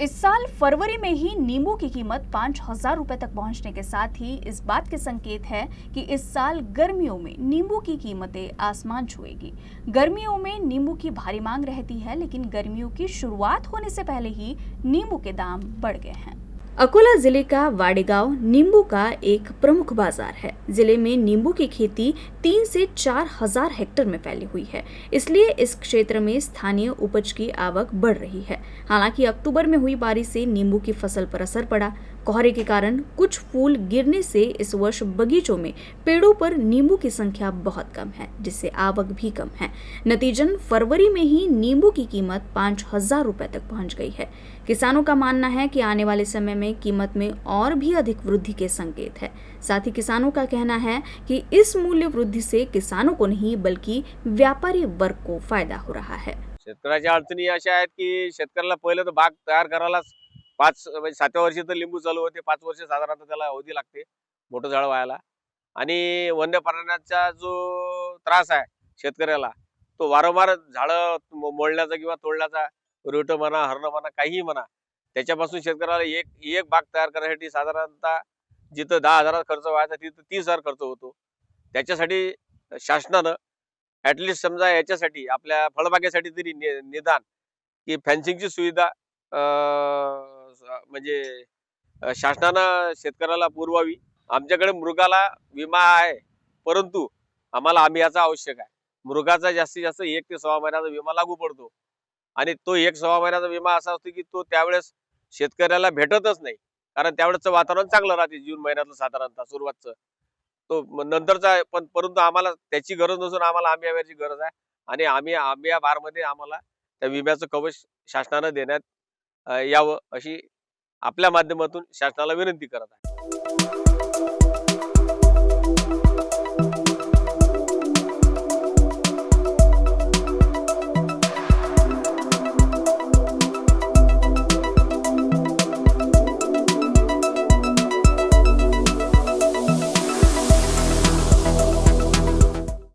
इस साल फरवरी में ही नींबू की कीमत 5,000 रुपए तक पहुंचने के साथ ही इस बात के संकेत है कि इस साल गर्मियों में नींबू की कीमतें आसमान छुएगी। गर्मियों में नींबू की भारी मांग रहती है, लेकिन गर्मियों की शुरुआत होने से पहले ही नींबू के दाम बढ़ गए हैं। अकोला जिले का वाडेगांव नींबू का एक प्रमुख बाजार है। जिले में नींबू की खेती 3 से 4 हजार हेक्टेयर में फैली हुई है, इसलिए इस क्षेत्र में स्थानीय उपज की आवक बढ़ रही है। हालांकि अक्टूबर में हुई बारिश से नींबू की फसल पर असर पड़ा। कोहरे के कारण कुछ फूल गिरने से इस वर्ष बगीचों में पेड़ों पर नींबू की संख्या बहुत कम है, जिससे आवक भी कम है। नतीजन फरवरी में ही नींबू की कीमत 5,000 रुपए तक पहुंच गई है। किसानों का मानना है कि आने वाले समय में कीमत में और भी अधिक वृद्धि के संकेत है। साथ ही किसानों का कहना है कि इस मूल्य वृद्धि से किसानों को नहीं बल्कि व्यापारी वर्ग को फायदा हो रहा है। शेतकऱ्याच्या अडचणी अशा आहेत की शेतकऱ्याला पहिले तर बाग तयार करायला 7व्या वर्षी तर लिंबू चालू होते, 5 वर्ष साधारणतः त्याला अवधी लागते मोठं झाड व्हायला. आणि वन्य प्राण्यांचा जो त्रास आहे शेतकऱ्याला, तो वारंवार झाडं मोडण्याचा किंवा तोडण्याचा, रोटं म्हणा, हरणं म्हणा, काहीही म्हणा, त्याच्यापासून शेतकऱ्याला एक बाग तयार करण्यासाठी साधारणतः जिथं 10,000 खर्च व्हायचा तिथं 30,000 खर्च होतो. त्याच्यासाठी शासनानं ऍटलिस्ट समजा याच्यासाठी आपल्या फळबागेसाठी तरी निदान की फेन्सिंगची सुविधा म्हणजे शासनानं शेतकऱ्याला पुरवावी. आमच्याकडे मृगाला विमा आहे, परंतु आम्ही याचा आवश्यक आहे. मृगाचा जास्तीत जास्त 1 ते 6 महिन्याचा विमा लागू पडतो आणि तो 1-6 महिन्याचा विमा असा असतो की तो त्यावेळेस शेतकऱ्याला भेटतच नाही. कारण त्यावेळेसचं वातावरण चांगलं राहते जून महिन्यातलं साधारणतः सुरुवातचं. तो नंतरचा परंतु आम्हाला त्याची गरज नसून आम्हाला आंब्याची गरज आहे आणि आंब्या बारमध्ये आम्हाला त्या विम्याचं कवच शासनानं देण्यात यावं अशी आपल्या माध्यमातून शासनाला विनंती करत आहे.